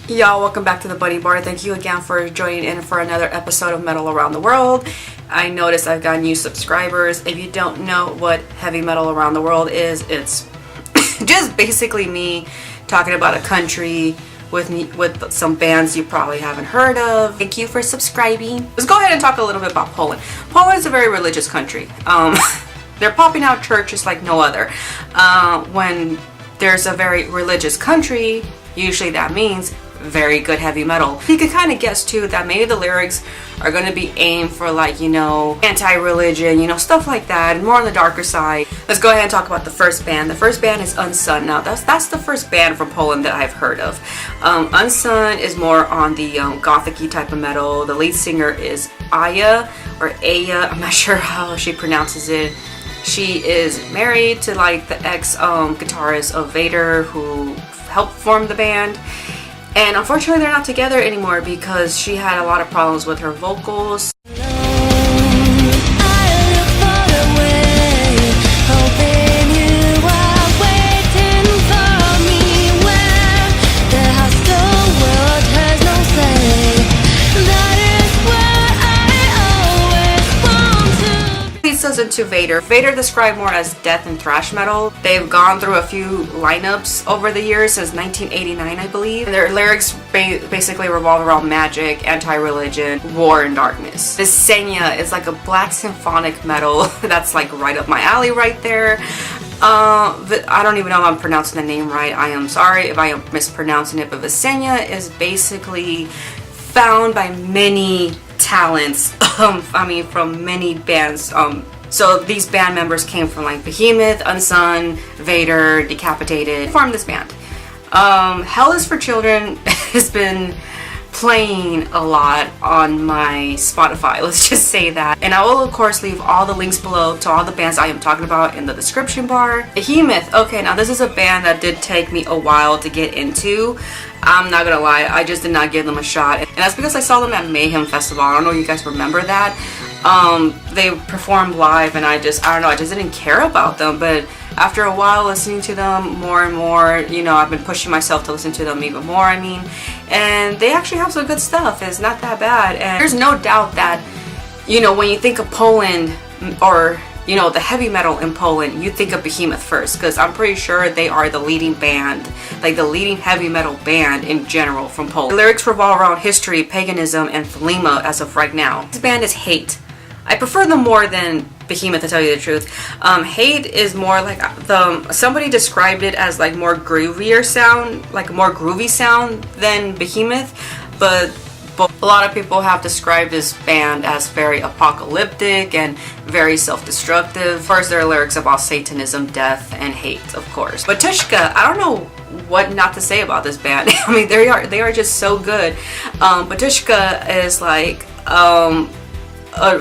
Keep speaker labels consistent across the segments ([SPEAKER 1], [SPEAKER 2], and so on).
[SPEAKER 1] Y'all, welcome back to the Buddy Bar. Thank you again for joining in for another episode of Metal Around the World. I noticed I've got new subscribers. If you don't know what heavy metal around the world is, it's just basically me talking about a country with some bands you probably haven't heard of. Thank you for subscribing. Let's go ahead and talk a little bit about Poland. Poland is a very religious country. They're popping out churches like no other. When there's a very religious country, usually that means very good heavy metal. You can kind of guess too that maybe the lyrics are going to be aimed for, like, you know, anti-religion, you know, stuff like that, and more on the darker side. Let's go ahead and talk about the first band. The first band is Unsun. Now that's the first band from Poland that I've heard of. Unsun is more on the gothic-y type of metal. The lead singer is Aya, or Aya, I'm not sure how she pronounces it. She is married to like the ex-guitarist of Vader, who helped form the band. And unfortunately they're not together anymore because she had a lot of problems with her vocals. Into Vader. Vader described more as death and thrash metal. They've gone through a few lineups over the years since 1989, I believe. Their lyrics basically revolve around magic, anti-religion, war, and darkness. This Senya is like a black symphonic metal that's like right up my alley right there. I don't even know if I'm pronouncing the name right. I am sorry if I am mispronouncing it, but Visenya is basically found by many talents, from many bands. So these band members came from like Behemoth, Unsun, Vader, Decapitated, formed this band. Hell is for Children has been playing a lot on my Spotify, let's just say that. And I will of course leave all the links below to all the bands I am talking about in the description bar. Behemoth, okay, now this is a band that did take me a while to get into. I'm not gonna lie, I just did not give them a shot. And that's because I saw them at Mayhem Festival. I don't know if you guys remember that. They performed live and I just didn't care about them. But after a while listening to them more and more, you know, I've been pushing myself to listen to them even more, and they actually have some good stuff. It's not that bad. And there's no doubt that, you know, when you think of Poland, or you know, the heavy metal in Poland, you think of Behemoth first, because I'm pretty sure they are the leading band, like the leading heavy metal band in general from Poland. The lyrics revolve around history, paganism, and thelema as of right now. This band is Hate. I prefer them more than Behemoth, to tell you the truth. Hate is more like somebody described it as like more groovier sound, like a more groovy sound than Behemoth, but a lot of people have described this band as very apocalyptic and very self-destructive. First, there are lyrics about Satanism, death, and hate, of course. But Tushka, I don't know what not to say about this band. I mean, they are just so good. But Tushka is like,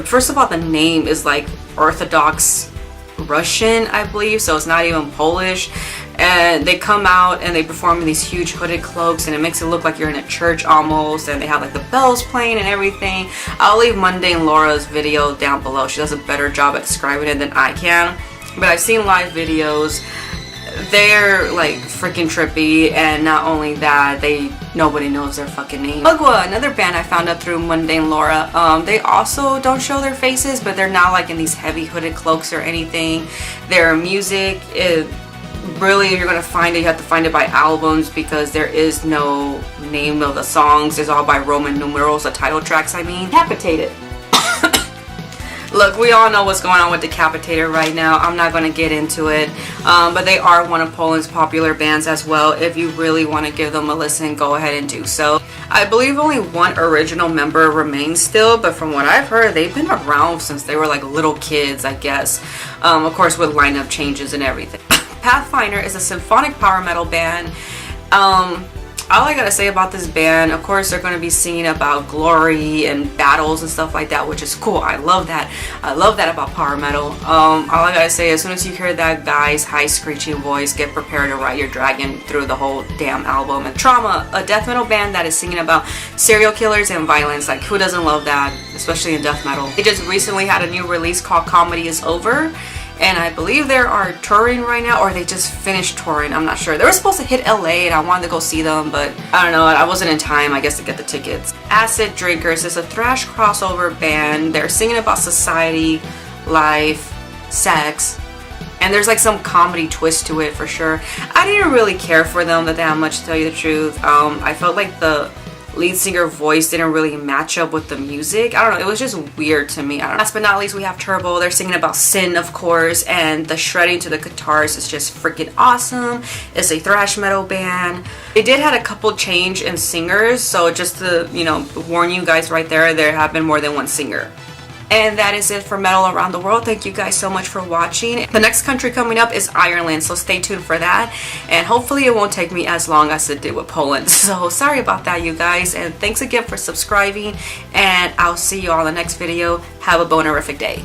[SPEAKER 1] first of all, the name is like Orthodox Russian, I believe, so it's not even Polish. And they come out and they perform in these huge hooded cloaks, and it makes it look like you're in a church almost, and they have like the bells playing and everything. I'll leave Mundane Laura's video down below. She does a better job at describing it than I can, but I've seen live videos. They're like freaking trippy, and not only that, nobody knows their fucking name. Ugwa, another band I found out through Mundane Laura. They also don't show their faces, but they're not like in these heavy hooded cloaks or anything. Their music is really, you're gonna find it, you have to find it by albums, because there is no name of the songs. It's all by Roman numerals, the title tracks, I mean. Decapitated. Look, we all know what's going on with Decapitated right now. I'm not going to get into it, but they are one of Poland's popular bands as well. If you really want to give them a listen, go ahead and do so. I believe only one original member remains still, but from what I've heard, they've been around since they were like little kids, I guess. Of course, with lineup changes and everything. Pathfinder is a symphonic power metal band. All I gotta say about this band, of course, they're going to be singing about glory and battles and stuff like that, which is cool. I love that. I love that about power metal. All I gotta say, as soon as you hear that guy's high screeching voice, get prepared to ride your dragon through the whole damn album. And Trauma, a death metal band that is singing about serial killers and violence. Like, who doesn't love that, especially in death metal? They just recently had a new release called Comedy Is Over. and I believe they are touring right now, or they just finished touring. I'm not sure. They were supposed to hit LA and I wanted to go see them, but I don't know, I wasn't in time, I guess, to get the tickets. Acid Drinkers is a thrash crossover band. They're singing about society, life, sex, and there's like some comedy twist to it for sure. I didn't really care for them that much, to tell you the truth. I felt like the lead singer voice didn't really match up with the music. I don't know, it was just weird to me. I don't know. Last but not least, we have Turbo. They're singing about sin, of course, and the shredding to the guitars is just freaking awesome. It's a thrash metal band. They did had a couple change in singers, so just to, you know, warn you guys right there have been more than one singer. And that is it for Metal Around the World. Thank you guys so much for watching. The next country coming up is Ireland, so stay tuned for that. And hopefully it won't take me as long as it did with Poland. So sorry about that, you guys. And thanks again for subscribing. And I'll see you all in the next video. Have a bonerific day.